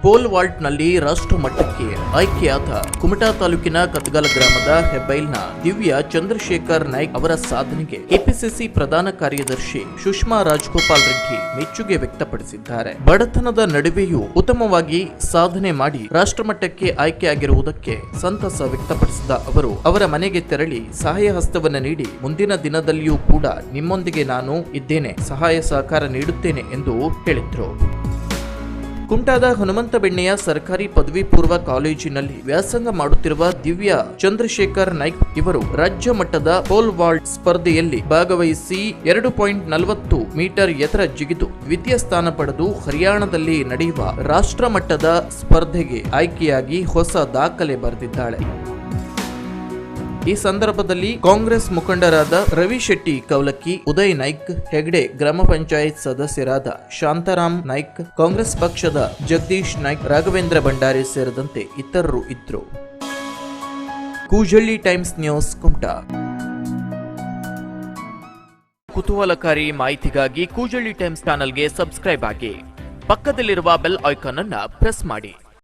Pole ವಾಲ್ಟ್ನಲ್ಲಿ ರಾಷ್ಟ್ರ ಮಟ್ಟಕ್ಕೆ ಆಯ್ಕೆಯಾದ ಕುಮಟಾ ತಾಲೂಕಿನ ಕತ್ಗಾಲ ಗ್ರಾಮದ ಹೆಬ್ಬೈಲ್ನ ದಿವ್ಯ ಚಂದ್ರಶೇಖರ್ ನಾಯ್ಕ್ ಅವರ ಸಾಧನೆಗೆ ಕೆಪಿಸಿಸಿ ಪ್ರಧಾನ ಕಾರ್ಯದರ್ಶಿ ಸುಷ್ಮಾ ರಾಜಗೋಪಾಲ್ ರೆಡ್ಡಿ ಮೆಚ್ಚುಗೆ ವ್ಯಕ್ತಪಡಿಸಿದ್ದಾರೆ. ಬಡತನದ ನಡುವೆಯೂ ಉತ್ತಮವಾಗಿ ಸಾಧನೆ ಮಾಡಿ ರಾಷ್ಟ್ರಮಟ್ಟಕ್ಕೆ ಆಯ್ಕೆಯಾಗಿರುವುದಕ್ಕೆ ಸಂತಸ ವ್ಯಕ್ತಪಡಿಸಿದ ಅವರು ಅವರ ಮನೆಗೆ ತೆರಳಿ ಸಹಾಯ ಹಸ್ತವನ್ನು ನೀಡಿ ಮುಂದಿನ ದಿನದಲ್ಲಿಯೂ ಕೂಡ ನಿಮ್ಮೊಂದಿಗೆ ನಾನು ಇದ್ದೇನೆ, ಸಹಾಯ ಸಹಕಾರ ನೀಡುತ್ತೇನೆ ಎಂದು ಹೇಳಿದ್ರು. ಕುಮಟಾದ ಹನುಮಂತ ಬೆಣ್ಣೆಯ ಸರ್ಕಾರಿ ಪದವಿ ಪೂರ್ವ ಕಾಲೇಜಿನಲ್ಲಿ ವ್ಯಾಸಂಗ ಮಾಡುತ್ತಿರುವ ದಿವ್ಯ ಚಂದ್ರಶೇಖರ್ ನಾಯ್ಕ್ ಇವರು ರಾಜ್ಯ ಮಟ್ಟದ ಪೋಲ್ ವಾಲ್ಟ್ ಸ್ಪರ್ಧೆಯಲ್ಲಿ ಭಾಗವಹಿಸಿ 2.40 ಮೀಟರ್ ಎತ್ತರ ಜಿಗಿದು ದ್ವಿತೀಯ ಸ್ಥಾನ ಪಡೆದು ಹರಿಯಾಣದಲ್ಲಿ ನಡೆಯುವ ರಾಷ್ಟ್ರ ಮಟ್ಟದ ಸ್ಪರ್ಧೆಗೆ ಆಯ್ಕೆಯಾಗಿ ಹೊಸ ದಾಖಲೆ ಬರೆದಿದ್ದಾಳೆ. ಈ ಸಂದರ್ಭದಲ್ಲಿ ಕಾಂಗ್ರೆಸ್ ಮುಖಂಡರಾದ ರವಿ ಶೆಟ್ಟಿ ಕೌಲಕ್ಕಿ, ಉದಯ್ ನಾಯ್ಕ್ ಹೆಗ್ಡೆ, ಗ್ರಾಮ ಪಂಚಾಯತ್ ಸದಸ್ಯರಾದ ಶಾಂತಾರಾಮ್ ನಾಯ್ಕ್, ಕಾಂಗ್ರೆಸ್ ಪಕ್ಷದ ಜಗದೀಶ್ ನಾಯ್ಕ್, ರಾಘವೇಂದ್ರ ಭಂಡಾರಿ ಸೇರಿದಂತೆ ಇತರರು ಇದ್ದರು. Koojalli times news, Kumta. ಕುತೂಹಲಕಾರಿ ಮಾಹಿತಿಗಾಗಿ ಕೂಜಳ್ಳಿ ಟೈಮ್ಸ್ ಚಾನೆಲ್ಗೆ ಸಬ್ಸ್ಕ್ರೈಬ್ ಆಗಿ, ಪಕ್ಕದಲ್ಲಿರುವ ಬೆಲ್ ಐಕಾನ್ ಅನ್ನು ಪ್ರೆಸ್ ಮಾಡಿ.